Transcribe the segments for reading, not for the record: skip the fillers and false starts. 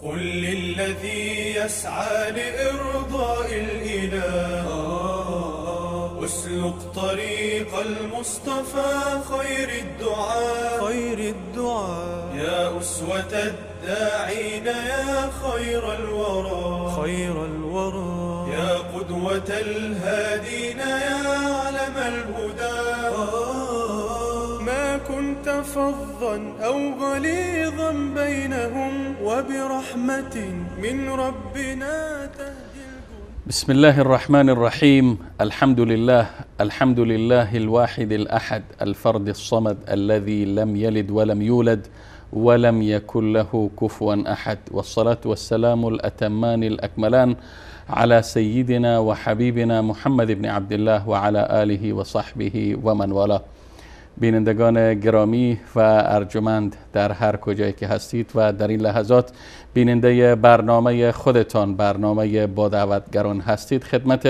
قل للذي يسعى لإرضاء الإله اسلك طريق المصطفى خير الدعاء يا أسوة الداعين يا خير الورى يا قدوة الهادين يا علم الهدى ما كنت فظا أو غليظا بينهم وبرحمة من ربنا تهدي. بسم الله الرحمن الرحيم. الحمد لله الواحد الأحد الفرد الصمد الذي لم يلد ولم يولد ولم يكن له كفوا أحد، والصلاة والسلام الأتمان الأكملان على سيدنا وحبيبنا محمد بن عبد الله وعلى آله وصحبه ومن والاه. بینندگان گرامی و ارجمند در هر کجایی که هستید و در این لحظات بیننده برنامه خودتان، برنامه با دعوتگران هستید، خدمت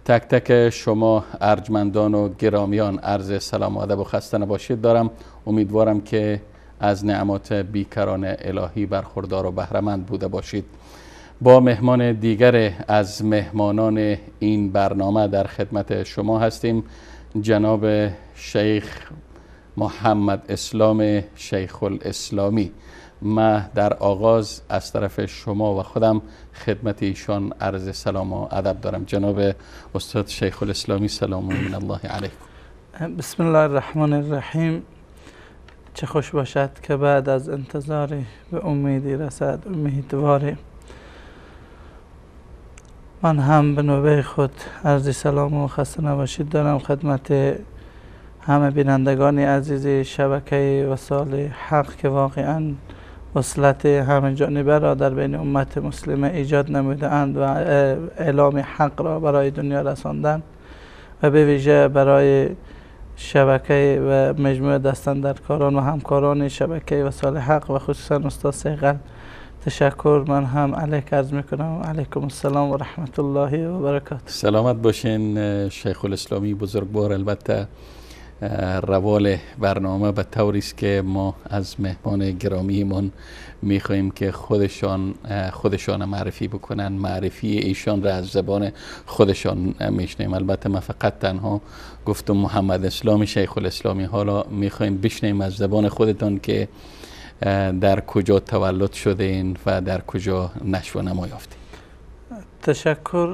تک تک شما ارجمندان و گرامیان عرض سلام و ادب و خسته نباشید دارم. امیدوارم که از نعمات بیکران الهی برخوردار و بهره‌مند بوده باشید. با مهمان دیگر از مهمانان این برنامه در خدمت شما هستیم، جناب شیخ محمد اسلام شیخ الاسلامی. ما در آغاز از طرف شما و خودم خدمت ایشان عرض سلام و ادب دارم. جناب استاد شیخ الاسلامی، سلام من الله علیکم. بسم الله الرحمن الرحیم. چه خوش باشد که بعد از انتظار به امیدی رسد امیدواره. من هم به نوبه خود عرض سلام و خسته نباشید دارم خدمت همه بینندگان عزیز شبکه وسایل حق که واقعا وصلت همه جانبه را در بین امت مسلمه ایجاد نموده اند و اعلام حق را برای دنیا رساندن و به ویژه برای شبکه و مجموعه دستاندرکاران و همکاران شبکه وسایل حق و خصوصا استاد صیقل تشکر من هم علیک عرض میکنم. علیکم السلام و رحمت الله و برکاته. سلامت باشین شیخ الاسلامی بزرگوار. البته روال برنامه به طوری است که ما از مهمان گرامیمون میخواهیم که خودشان معرفی بکنن، معرفی ایشان را از زبان خودشان میشنیم. البته ما فقط تنها گفتم محمد اسلام شیخ الاسلامی، حالا میخواهیم بشنیم از زبان خودتان که در کجا تولد شدین و در کجا نشو و نما یافتین. تشکر.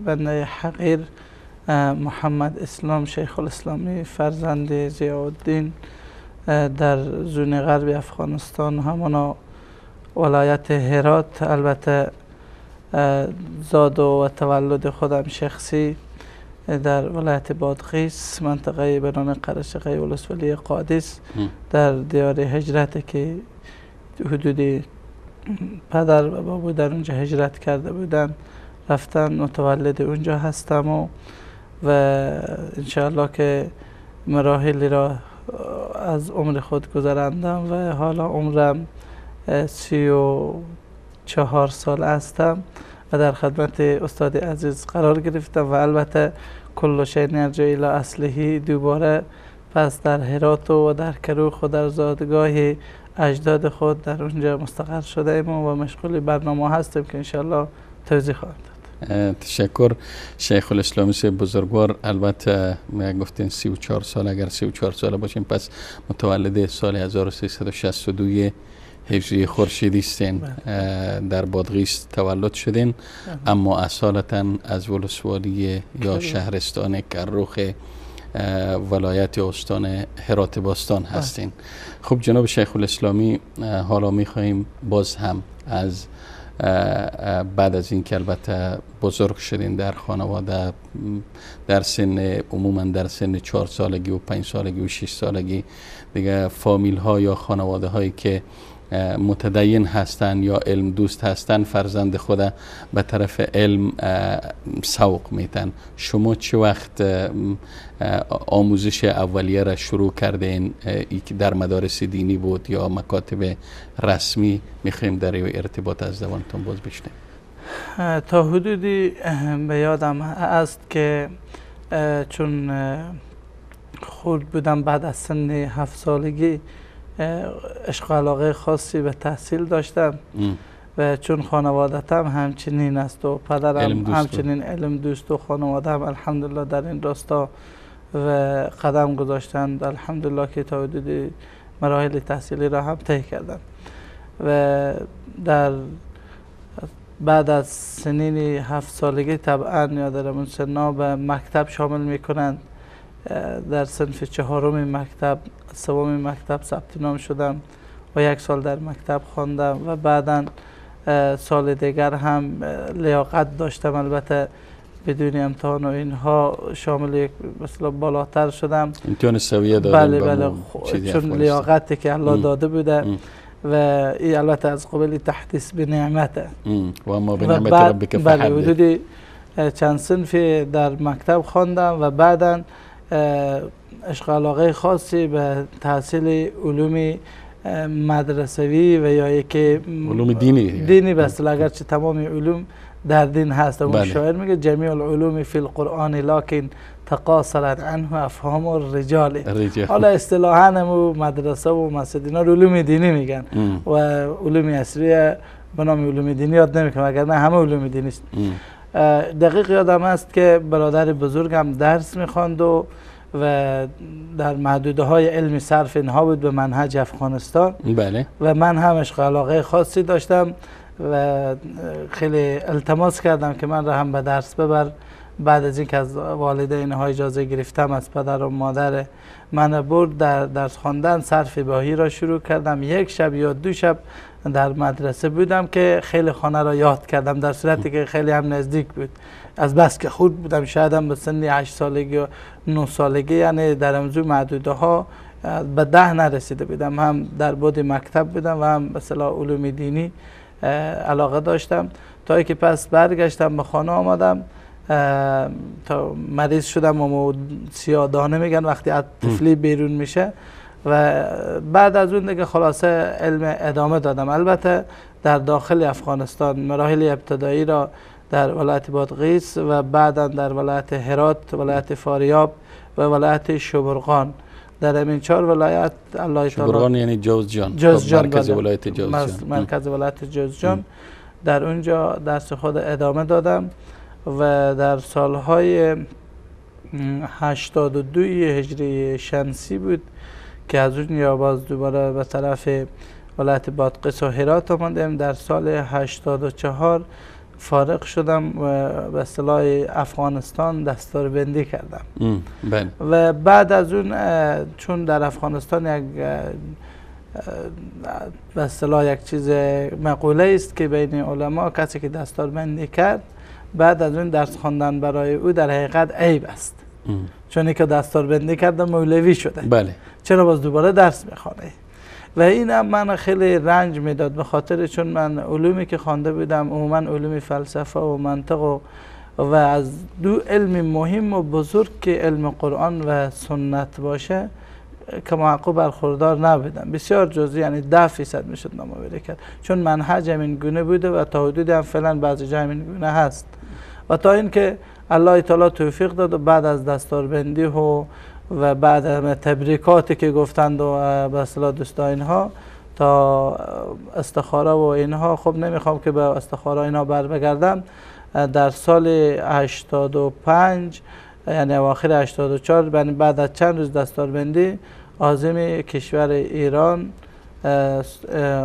بنده حقیر محمد اسلام شیخ الاسلامی، فرزند ضیاءالدین، در زون غرب افغانستان همانا ولایت هرات. البته زاد و تولد خودم شخصی در ولایت بادغیس، منطقه به نام قرشقه ولسوالی قادس در دیار هجرت که حدود پدر و بابا در اونجا هجرت کرده بودن رفتن، متولد اونجا هستم و انشاءالله که مراحلی را از عمر خود گذراندم و حالا عمرم 34 سال هستم و در خدمت استاد عزیز قرار گرفتم و البته کل شیء یرجع الی اصله، دوباره پس در هرات و در کروخ و در زادگاه اجداد خود در اونجا مستقر شده ایم و مشغول برنامه هستیم که انشاءالله توضیح خواهم داد. تشکر شیخ الاسلامی بزرگوار. البته گفتین 34 سال، اگر 34 ساله باشین پس متولد سال 1362 هجری خورشیدی هستین، در بادغیس تولد شدین، اما اصالتا از ولسوالی یا شهرستان کروخ ولایت استان هرات باستان هستین. خب جناب شیخ الاسلامی، حالا میخواییم باز هم از بعد از این که البته بزرگ شدین در خانواده، در سن عموما در سن 4 سالگی و 5 سالگی و 6 سالگی دیگه فامیل ها یا خانواده هایی که متدین هستن یا علم دوست هستن فرزند خود به طرف علم سوق میتن. شما چه وقت آموزش اولیه را شروع کردین؟ در مدارس دینی بود یا مکاتب رسمی؟ میخوایم در ارتباط از زبانتون باز بشنویم. تا حدودی به یادم است که چون خود بودم بعد از سن 7 سالگی عشق و علاقه خاصی به تحصیل داشتم و چون خانوادتم همچنین است و پدرم همچنین علم دوست و خانواده هم الحمدلله در این راستا و قدم گذاشتند الحمدلله که تا حدود مراحل تحصیلی را هم طی کردند و در بعد از سنین 7 سالگی طبعا یا در اون سنا به مکتب شامل میکنند. در صنف 4 مکتب 3 مکتب ثبت نام شدم و 1 سال در مکتب خواندم و بعدا سال دیگر هم لیاقت داشتم، البته بدون امتحان و اینها شامل یک مثلا بالاتر شدم. امتحان سویه دادم. بله چون لیاقتی که الله داده بوده و این البته از قبل تحدیث به نعمته و اما به نعمت ربک فحدث. بله حدود چند صنف در مکتب خواندم و بعدا عشق علاقه خاصی به تحصیل علوم مدرسوی و یا یکی علوم دینی بس اگرچه تمام علوم در دین هست. اون شاعر میگه جمیع العلوم فی القرآن لکن تقاصرت عنه افهام الرجال. حالا اصطلاحاً مدرسه و مسجد اینا علوم دینی میگن و علوم عصریه به نام علوم دینی یاد نمیکنم، اگر نه همه علوم دینی است. دقیق یادم است که برادر بزرگم درس میخواند و در محدوده های علمی صرف اینها بود به منهج افغانستان. بله. و من هم عشق علاقه خاصی داشتم و خیلی التماس کردم که من را هم به درس ببر. بعد از اینکه از والدین ها اجازه گرفتم از پدر و مادر من برد در درس خواندن صرف بهایی را شروع کردم. 1 شب یا 2 شب در مدرسه بودم که خیلی خانه را یاد کردم، در صورتی که خیلی هم نزدیک بود. از بس که خود بودم شاید به سن 8 سالگی و 9 سالگی، یعنی در امضوع محدوده ها به 10 نرسیده بودم. هم در بود مکتب بودم و هم به اصطلاح علوم دینی علاقه داشتم تا اینکه پس برگشتم به خانه آمدم تا مریض شدم و سیادانه میگن وقتی از طفلی بیرون میشه و بعد از اون دیگه خلاصه علم ادامه دادم. البته در داخل افغانستان مراحل ابتدایی را در ولایت بادغیس و بعدا در ولایت هرات، ولایت فاریاب و ولایت شبرغان، در همین 4 ولایت الله تعالی. شبرغان یعنی جوزجان، مرکز ولایت جوزجان. مرکز ولایت جوزجان در اونجا درس خود ادامه دادم و در سالهای 82 هجری شمسی بود که از اون یا باز دوباره به طرف ولایت بادغیس و هرات آمدیم. در سال 84 فارغ شدم و به اصطلاح افغانستان دستاربندی کردم. بله. و بعد از اون چون در افغانستان یک به اصطلاح یک چیز مقوله است که بین علما کسی که دستاربندی کرد بعد از اون درس خواندن برای او در حقیقت عیب است. چون که دستاربندی کرده مولوی شده. بله. چرا باز دوباره درس میخوانه؟ و این هم من خیلی رنج میداد به خاطر چون من علومی که خوانده بودم عموما علوم فلسفه و منطق و از 2 علم مهم و بزرگ که علم قرآن و سنت باشه که معقوب برخوردار نبودم. بسیار جزئی، یعنی 10% میشد نامآوری کرد چون منهج همین گونه بوده و تا حدودی هم فعلا بعضی جا همین گونه هست. و تا اینکه الله تعالی توفیق داد و بعد از دستاربندی و بعد از تبریکاتی که گفتند و به اصطلاح دوستا اینها تا استخاره و اینها، خب نمیخوام که به استخاره اینها بر بگردم. در سال 85 یعنی اواخر 84 بعد از چند روز دستاربندی عازم کشور ایران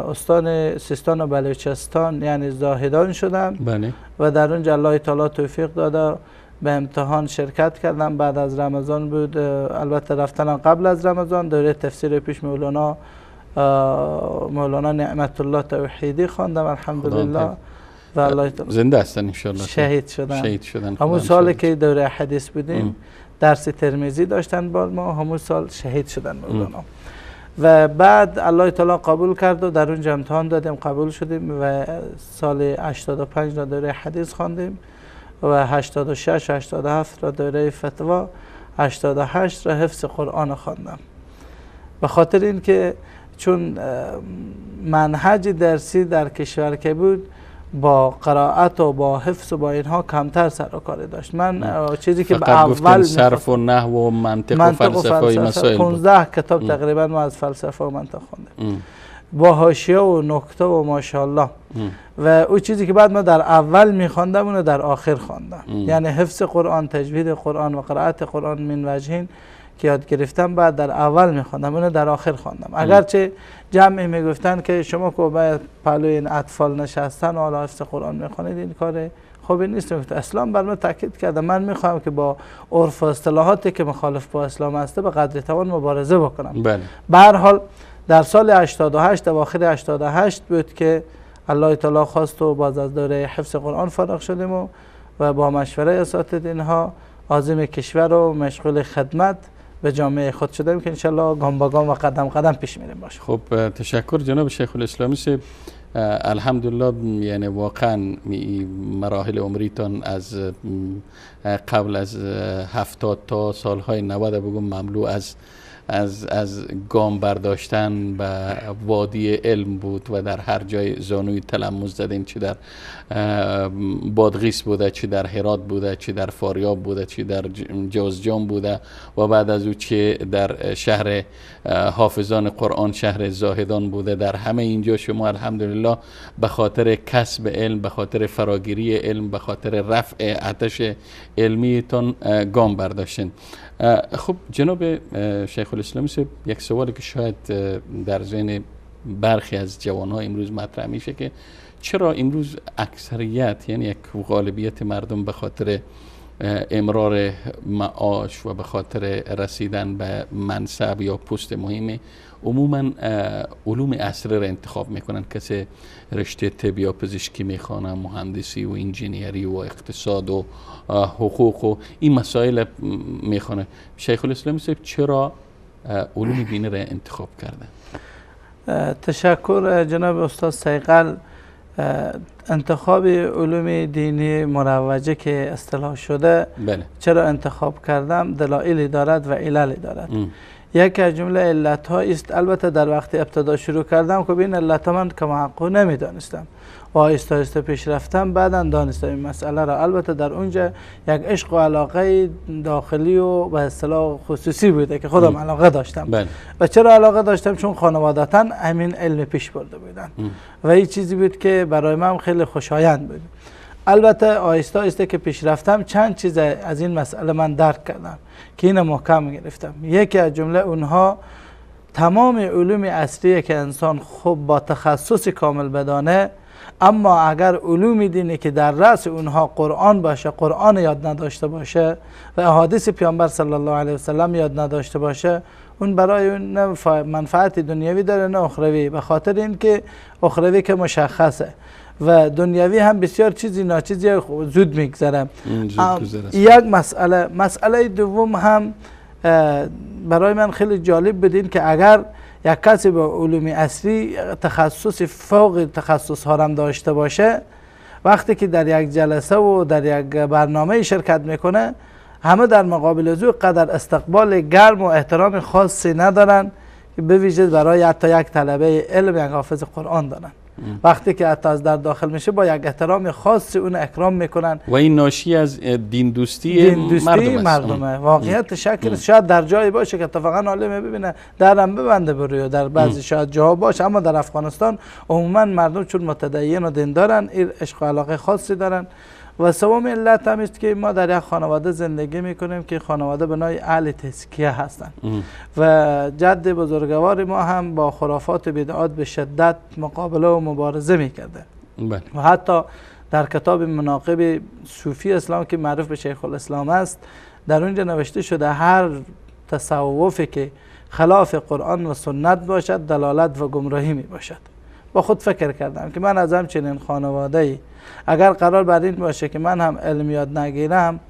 استان سیستان و بلوچستان یعنی زاهدان شدم. بله. و در اونجا الله تعالی توفیق داده به امتحان شرکت کردم. بعد از رمضان بود، البته رفتن قبل از رمضان دوره تفسیر پیش مولانا نعمت الله توحیدی خواندم الحمدلله و الله تعالی زنده هستن ان شاء الله. شهید شدن. همون سالی که دوره حدیث بودیم درس ترمذی داشتن با ما، همون سال شهید شدن مولانا. و بعد الله تعالی قبول کرد و در اونجا امتحان دادیم، قبول شدیم و سال 85 را دوره حدیث خواندیم و 86 87 را دوره فتوا، 88 را حفظ قرآن خواندم. به خاطر اینکه چون منهج درسی در کشور که بود با قرائت و با حفظ و با اینها کمتر سر و کار داشت. من چیزی که به اول صرف و نحو و منطق و فلسفه و مسائل 15 کتاب تقریبا ما از فلسفه و منطق خوندیم با حاشیه و نکته و ماشاءالله. و او چیزی که بعد ما در اول میخواندم اونو در آخر خواندم. یعنی حفظ قرآن، تجوید قرآن و قرائت قرآن من وجهین که یاد گرفتم بعد در اول میخواندم اونو در آخر خواندم. اگرچه جمعی میگفتن که شما که باید پلوی این اطفال نشستن و حالا حفظ قرآن میخوانید این کار خوبی نیست. اسلام بر من تاکید کرده من میخوام که با عرف و اصطلاحاتی که مخالف با اسلام هسته به قدر توان مبارزه بکنم. به هر حال در سال 88 اواخر 88 بود که الله تعالی خواست و باز از دوره حفظ قرآن فارغ شدیم و با مشوره اساتید اینها عازم کشور و مشغول خدمت به جامعه خود شدیم که انشالله گام با گام و قدم قدم پیش میریم باشه. خب تشکر جناب شیخ الاسلامی سے. الحمدلله یعنی واقعا مراحل عمریتان از قبل از 70 تا سالهای 90 بگم مملو از گام برداشتن به وادی علم بود و در هر جای زانوی تلموذ زدین، چه در بادغیس بوده، چه در هرات بوده، چه در فاریاب بوده، چه در جوزجان بوده و بعد از او چه در شهر حافظان قرآن، شهر زاهدان بوده. در همه اینجا شما الحمدلله به خاطر کسب علم، به خاطر فراگیری علم، به خاطر رفع آتش علمیتان گام برداشتین. خب جناب شیخ الاسلامی صاحب، یک سوالی که شاید در ذهن برخی از جوان‌ها امروز مطرح میشه که چرا امروز اکثریت یعنی یک غالبیت مردم به خاطر امرار معاش و به خاطر رسیدن به منصب یا پست مهمی عموما علوم عصری را انتخاب میکنن؟ کسی رشته طب یا پزشکی میخوانه، مهندسی و انجینیری و اقتصاد و حقوق و این مسائل میخوانه. شیخ الاسلامی صاحب چرا علوم دینی را انتخاب کرده؟ تشکر جناب استاد صیقل. انتخاب علوم دینی مروجه که اصطلاح شده، چرا انتخاب کردم دلایلی دارد و عللی دارد. یکی از جمله علت ها است. البته در وقت ابتدا شروع کردم که این علت من که محقق نمیدانستم و آهسته آهسته پیش رفتم، بعدا دانستم این مسئله را. البته در اونجا یک عشق و علاقه داخلی و به اصطلاح خصوصی بوده که خودم علاقه داشتم. و چرا علاقه داشتم؟ چون خانوادتا همین علم پیش برده بودن و این چیزی بود که برای من خیلی خوشایند بود. البته آهسته آهسته که پیش رفتم چند چیز از این مسئله من درک کردم که اینو محکم گرفتم. یکی از جمله اونها تمام علوم اصلیه که انسان خوب با تخصص کامل بدانه، اما اگر علوم دینی که در رأس اونها قرآن باشه، قرآن یاد نداشته باشه و احادیث پیامبر صلی الله علیه و سلم یاد نداشته باشه، اون برای اون نه منفعت دنیوی داره نه اخروی. به خاطر اینکه اخروی که مشخصه و دنیوی هم بسیار چیزی ناچیزی زود میگذره. یک مسئله دوم هم برای من خیلی جالب بود این که اگر یک کسی با علوم اصلی تخصص فوق تخصص ها هم داشته باشه، وقتی که در یک جلسه و در یک برنامه شرکت میکنه، همه در مقابل از او قدر استقبال گرم و احترام خاصی ندارن که به ویژه برای حتی یک طلبه علم، یک حافظ قرآن دارن. وقتی که حتی از در داخل میشه با یک احترام خاصی اون اکرام میکنن و این ناشی از دین دوستی مردمه. واقعیت شکل شاید در جایی باشه که اتفاقا عالم ببینه درم ببنده بروی، در بعضی شاید جاها باشه، اما در افغانستان عموما مردم چون متدین و دین دارن این عشق و علاقه خاصی دارن. و سوم علت هم است که ما در یک خانواده زندگی میکنیم که خانواده بنای اهل تزکیه هستن و جد بزرگوار ما هم با خرافات و بدعات به شدت مقابله و مبارزه میکرده. و حتی در کتاب مناقب صوفی اسلام که معروف به شیخ الاسلام است، در اونجا نوشته شده هر تصوفی که خلاف قرآن و سنت باشد دلالت و گمراهی می باشد. با خود فکر کردم که من از همچنین خانواده‌ای اگر قرار بر این باشه که من هم علم یاد نگیرم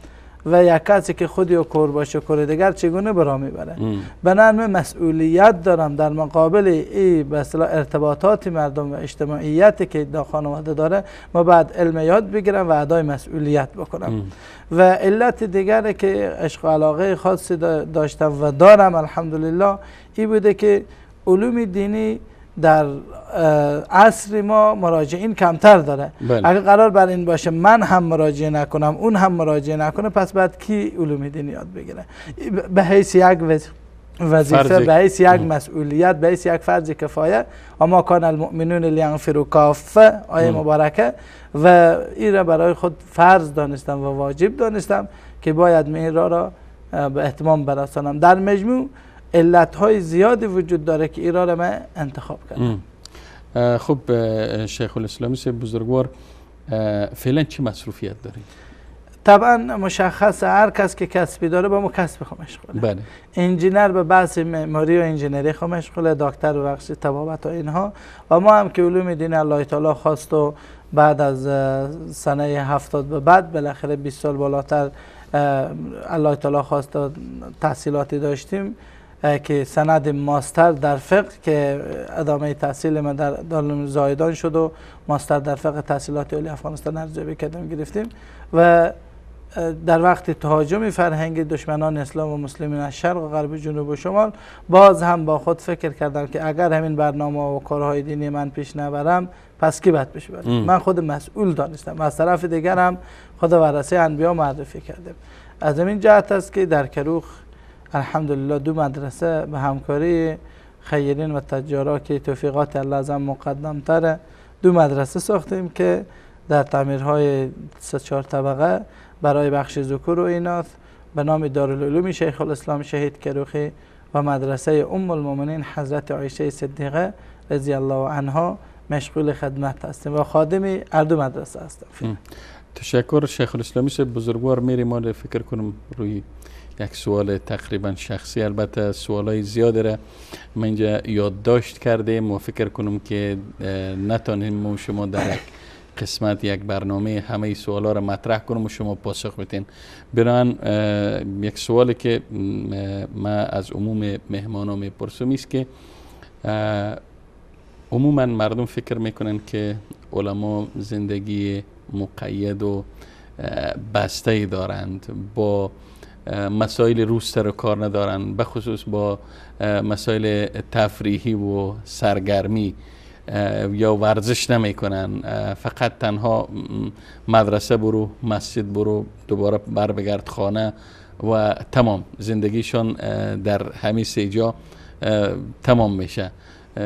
و یک کسی که خودی و کور باشه کور دیگر چگونه برا میبره؟ به نظر مسئولیت دارم در مقابل این به اصطلاح ارتباطات مردم و اجتماعیتی که در خانواده داره، ما بعد علم یاد بگیرم و ادای مسئولیت بکنم. و علت دیگری که عشق و علاقه خاصی داشتم و دارم الحمدلله این بوده که علوم دینی در عصر ما مراجعین کمتر داره. اگر قرار بر این باشه من هم مراجعه نکنم اون هم مراجعه نکنه، پس بعد کی علوم دینی یاد بگیره؟ به حیث یک وظیفه به حیث یک مسئولیت، به حیث یک فرض کفایه. اما کان المؤمنون لینفروا کافه آیه مبارکه، و این را برای خود فرض دانستم و واجب دانستم که باید این را به اتمام برسانم. در مجموع علتهای زیادی وجود داره که این را من انتخاب کردم. خب شیخ الاسلامی سے بزرگوار، فعلا چه مصروفیت دارید؟ طبعا مشخص هر کس که کسبی داره با ما کسب خود مشغوله. بله. انجینر به بحث معماری و انجینری خود مشغوله، دکتر به بخش طبابت و اینها، و ما هم که علوم دین الله تعالی خواست و بعد از سنه 70 به بعد بالاخره 20 سال بالاتر الله تعالی خواست و تحصیلاتی داشتیم که سند ماستر در فقه که ادامه تحصیل من در دارالعلوم زاهدان شد و ماستر در فقه تحصیلات عالی افغانستان ارزیابی کردیم گرفتیم. و در وقت تهاجم فرهنگی دشمنان اسلام و مسلمین از شرق و غرب جنوب و شمال، باز هم با خود فکر کردم که اگر همین برنامه و کارهای دینی من پیش نبرم پس کی باید پیش بره؟ من خود مسئول دانستم. از طرف دیگر هم خود ورثه انبیا معرفی کردیم. از این جهت است که در کروخ الحمدلله 2 مدرسه به همکاری خیرین و تجارا که توفیقات الله اعظم مقدم تره 2 مدرسه ساختیم که در تعمیرهای 3-4 طبقه برای بخش ذکور و ایناث به نام دارالعلوم شیخ الاسلام شهید کروخی و مدرسه ام المؤمنین حضرت عایشه صدیقه رضی الله عنها مشغول خدمت هستیم و خادم هر 2 مدرسه هستم. تشکر شیخ الاسلامی سے بزرگوار. میریم ما فکر کنم روی یک سوال تقریبا شخصی، البته سوالای زیاده را من اینجا یادداشت کردیم و فکر کنم که نتونیم ما شما در یک قسمت یک برنامه همه سوالا را مطرح کنم و شما پاسخ بدین. بران یک سوالی که ما از عموم مهمانان میپرسم است که عموما مردم فکر میکنن که علما زندگی مقید و بسته دارند، با مسائل روز سر و کار ندارند، به خصوص با مسائل تفریحی و سرگرمی یا ورزش نمی کنن، فقط تنها مدرسه برو، مسجد برو، دوباره بر بگرد خانه و تمام زندگیشان در همین 3 جا تمام میشه.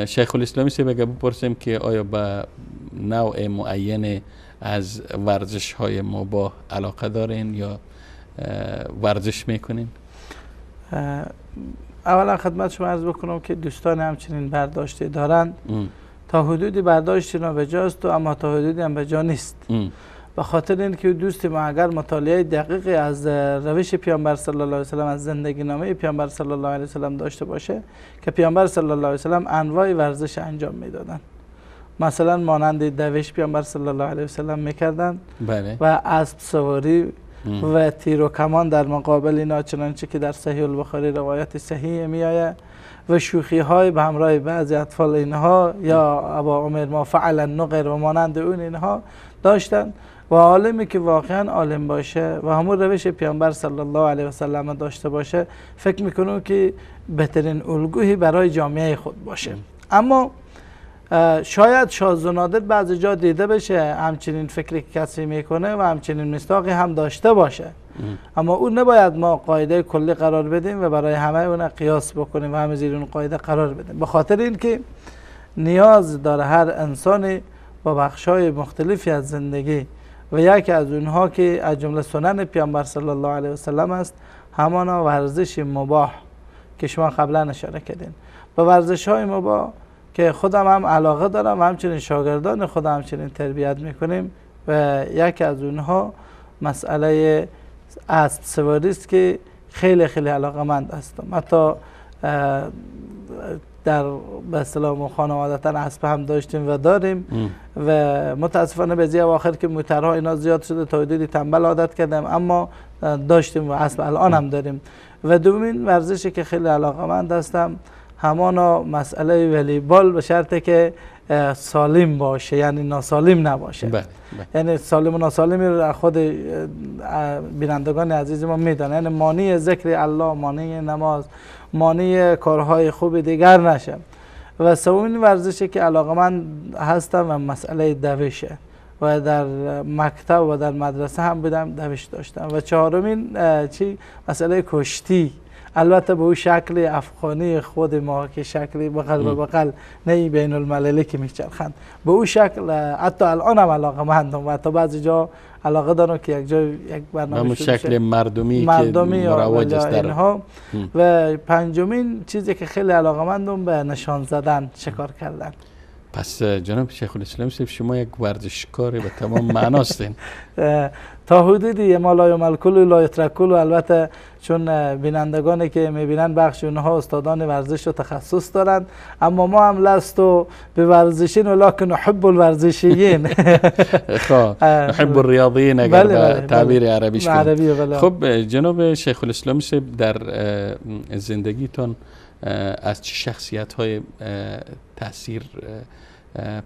شیخ الاسلامی سے بگه بپرسیم که آیا به نوع معین از ورزش های مباح علاقه دارین یا ورزش میکنین؟ اولا خدمت شما عرض بکنم که دوستان همچنین برداشتی دارند. تا حدودی برداشتی نابجاست و اما تا حدودی هم بجا نیست. به خاطر اینکه دوست ما اگر مطالعه دقیقی از روش پیامبر صلی الله علیه و سلم، از زندگی نامه پیامبر صلی الله علیه و سلم داشته باشه که پیامبر صلی الله علیه و سلم انواع ورزش انجام میدادن. مثلا مانند دوش پیامبر صلی الله علیه و سلم میکردن و اسب سواری و تیر و کمان در مقابل اینا، چنانچه که در صحیح البخاری روایت صحیح میآید، و شوخی های به همراه بعضی اطفال اینها یا ابا عمر ما فعل النقر و مانند اون اینها داشتن. و عالمی که واقعا عالم باشه و همون روش پیامبر صلی الله علیه و سلم داشته باشه، فکر میکنم که بهترین الگویی برای جامعه خود باشه. اما شاید شاذ و نادر بعضی جا دیده بشه همچنین فکری که کسی میکنه و همچنین مصداقی هم داشته باشه، اما اون نباید ما قاعده کلی قرار بدیم و برای همه اون قیاس بکنیم و همه زیر اون قاعده قرار بدیم. به خاطر اینکه نیاز داره هر انسانی با بخشای مختلفی از زندگی و یکی از اونها که از جمله سنن پیامبر صلی الله علیه و سلم است همانا ورزش مباح که شما قبلا اشاره کردین. با ورزش های مباح که خودم هم علاقه دارم و همچنین شاگردان خودم همچنین تربیت میکنیم و یکی از اونها مسئله اسب سواری است که خیلی خیلی علاقه‌مند هستم. حتی در به اصطلاح خانوادتا اسب هم داشتیم و داریم و متاسفانه به زی اواخر که موترها اینا زیاد شده تا حدودی تنبل عادت کردم، اما داشتیم و اسب الان هم داریم. و دومین ورزشی که خیلی علاقه‌مند هستم همانا مسئله والیبال، به شرطی که سالم باشه، یعنی ناسالم نباشه. یعنی سالم و ناسالمی رو خود بینندگان عزیز ما میدونن، یعنی مانع ذکر الله، مانع نماز، مانع کارهای خوب دیگر نشه. و سومین ورزشی که علاقه‌مند هستم و مسئله دوشه و در مکتب و در مدرسه هم بودم دوش داشتم. و چهارمین مسئله کشتی، البته به اون شکل افغانی خود ما که شکلی بغل به بغل نه بین المللی که میچرخند، به اون شکل حتی الان هم علاقه مندم و حتی بعضی جا علاقه دارم که یک جا یک برنامه شکل مردمی که مروج است در اینها. و پنجمین چیزی که خیلی علاقه مندم به نشان زدن، شکار کردن. پس جناب شیخ الاسلام شما یک ورزشکار به تمام معناستین. تا حدودی ما لا یملکل و لا یترکل، و البته چون بینندگانی که میبینن بخش اونها استادان ورزش و تخصص دارند، اما ما هم لستو به ورزشین ولکن نحب الورزشیین. نحب الریاضیین اگر به تعبیر عربیش کنیم. خب جناب شیخ الاسلام در زندگیتون از چه شخصیت های تأثیر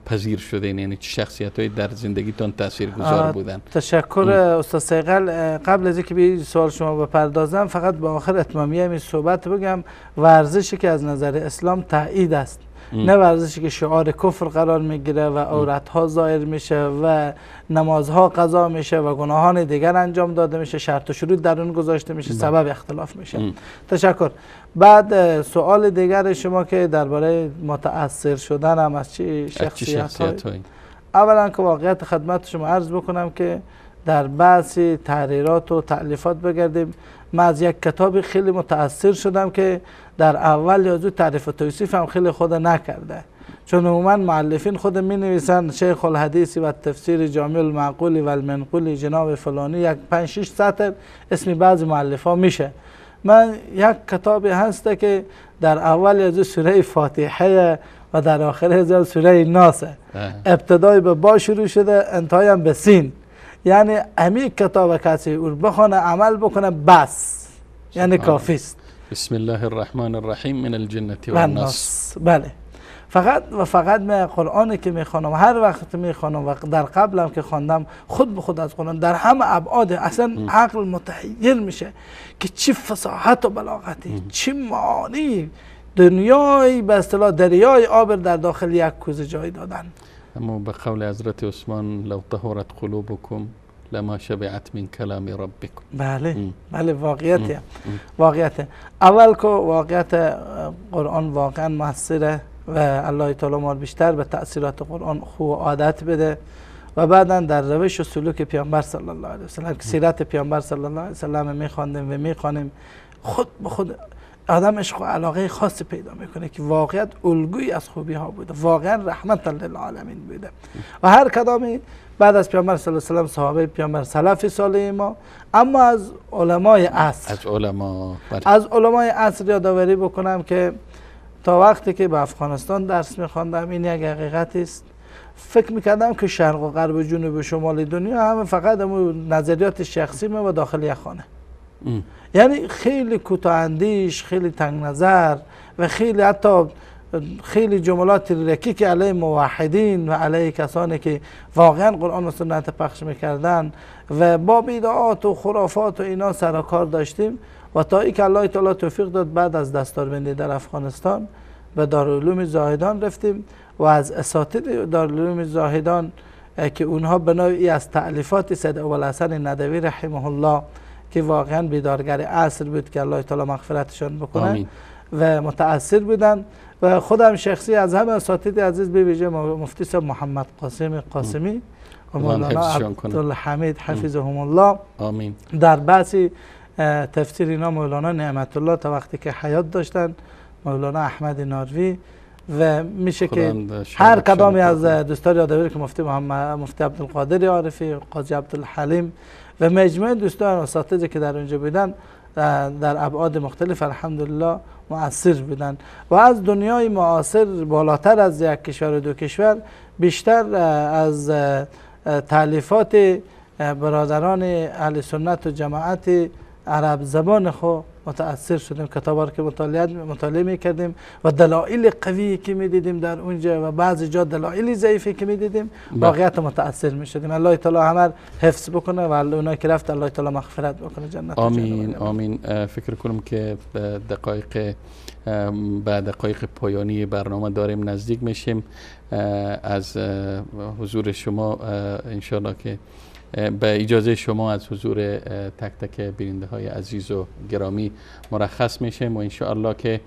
پذیر شدین؟ یعنی چه شخصیت های در زندگیتون تأثیر گذار بودن؟ تشکر استاد صیقل. قبل از اینکه به سوال شما بپردازم فقط به آخر اتمامیه این صحبت بگم، ورزشی که از نظر اسلام تایید است، نه ورزشی که شعار کفر قرار میگیره و عورتها ظاهر میشه و نمازها قضا میشه و گناهان دیگر انجام داده میشه، شرط و شروط در اون گذاشته میشه، سبب اختلاف میشه. تشکر. بعد سوال دیگر شما که درباره متأثر شدن هم از چه شخصیت‌هایی؟ اولا که واقعیت خدمت شما عرض بکنم که در بحث تحریرات و تألیفات بگردیم، من از یک کتابی خیلی متأثر شدم که در اول یازو تعریف و توصیف هم خیلی خود نکرده، چون عموما مؤلفین خود می نویسن شیخ الحدیث و تفسیر جامع المعقول و المنقول جناب فلانی، یک 5-6 سطر اسم بعض مؤلفا میشه. من یک کتابی هسته که در اول یازو سوره فاتحه و در آخر یازو سوره ناس، ابتدای به با شروع شده انتهای هم به سین، یعنی امی کتاب کسی او بخونه عمل بکنه بس، یعنی کافی است. بسم الله الرحمن الرحیم من الجنة والناس. بله. فقط من قرآنی که میخوانم، هر وقت میخوانم و در قبلم که خواندم، خود به خود از قرآن در همه ابعاد اصلا عقل متحیر میشه که چه فصاحت و بلاغتی، چه معانی، دنیای به اصطلاح دریای آب در داخل یک کوزه جای دادن. اما به قول حضرت عثمان لو طهرت قلوبکم لما شبعت من کلام ربکم. بله واقعیت اول که واقعیت قرآن واقعا مؤثره و الله تعالی ما بیشتر به تأثیرات قرآن خوب عادت بده، و بعدا در روش و سلوک پیامبر صلی الله علیه و سلم که سیرت پیامبر صلی الله علیه و سلم میخواندیم و میخوانیم، خود به خود آدم عشق و علاقه خاصی پیدا میکنه که واقعیت الگویی از خوبی ها بوده، واقعا رحمت للعالمین بوده. و هر کدامی بعد از پیامبر صلی الله علیه و سلم صحابه پیامبر سلف صالح ما، اما از علمای عصر، از علمای عصر یادآوری بکنم که تا وقتی که به افغانستان درس میخواندم این یک حقیقتی است، فکر میکردم که شرق و غرب و جنوب و شمال دنیا همه فقط نظریات شخصی و داخل یک خانه، یعنی خیلی کوتاه‌اندیش، خیلی تنگ نظر و خیلی حتی خیلی جملات رکی که علیه موحدین و علیه کسانی که واقعا قرآن و سنت پخش میکردن و با بدعات و خرافات و اینا سر و کار داشتیم. و تا ای که الله تعالی توفیق داد بعد از دستاربندی در افغانستان به دارالعلوم زاهدان رفتیم و از اساتید دارالعلوم زاهدان که اونها به نوعی از تألیفات سید ابوالحسن ندوی رحمه الله که واقعا بیدارگر عصر بود که الله تعالی مغفرتشان بکنه آمین. و متأثر بودن. و خودم شخصی از همه اساتید عزیز به ویژه مفتی صاحب محمد قاسمی و مولانا عبدالحمید حفظهم الله آمین. در بحث تفسیر اینا مولانا نعمت الله تا وقتی که حیات داشتن، مولانا احمد ناروی و میشه که هر کدامی از دوستان یادآوری که مفتی عبدالقادر عارفی، قاضی عبدالحلیم و مجموعه دوستان اساتید که در اونجا بودن در ابعاد مختلف الحمدلله مؤثر بودن. و از دنیای معاصر بالاتر از یک کشور و دو کشور بیشتر از تألیفات برادران اهل سنت و جماعت عرب زبان خو متأثر شدیم، کتابا که مطالعه میکردیم و دلایل قوی که میدیدیم در اونجا و بعضی جا دلایل ضعیفی که میدیدیم واقعیت متأثر میشدیم. الله تعالی همه حفظ بکنه و اونایی که رفت الله تعالی مغفرت بکنه، جنت آمین آمین. فکر کنم که دقایق پایانی برنامه داریم نزدیک میشیم. از حضور شما انشاءالله که به اجازه شما از حضور تک تک بیننده های عزیز و گرامی مرخص میشیم و انشاءالله که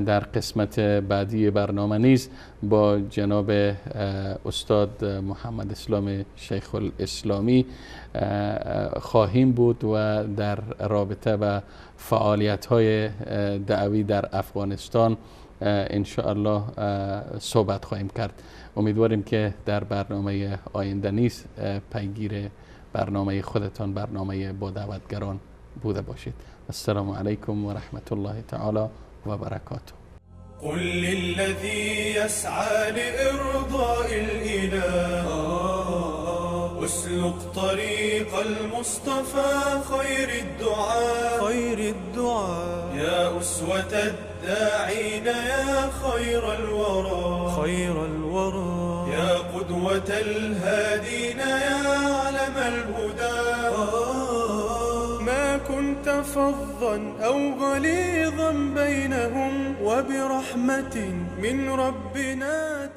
در قسمت بعدی برنامه نیز با جناب استاد محمد اسلام شیخ الاسلامی خواهیم بود و در رابطه و فعالیت های دعوی در افغانستان انشاءالله صحبت خواهیم کرد. امیدواریم که در برنامه آینده نیز پیگیر برنامه خودتان، برنامه با دعوتگران بوده باشید. السلام علیکم و رحمت الله تعالی و برکاته. قل للذي يسعى لإرضاء الإله اسلك طريق المصطفى خير الدعاء يا أسوة الداعين يا خير الورى يا قدوة الهادين يا علم الهدى ما كنت فظا أو غليظا بينهم وبرحمة من ربنا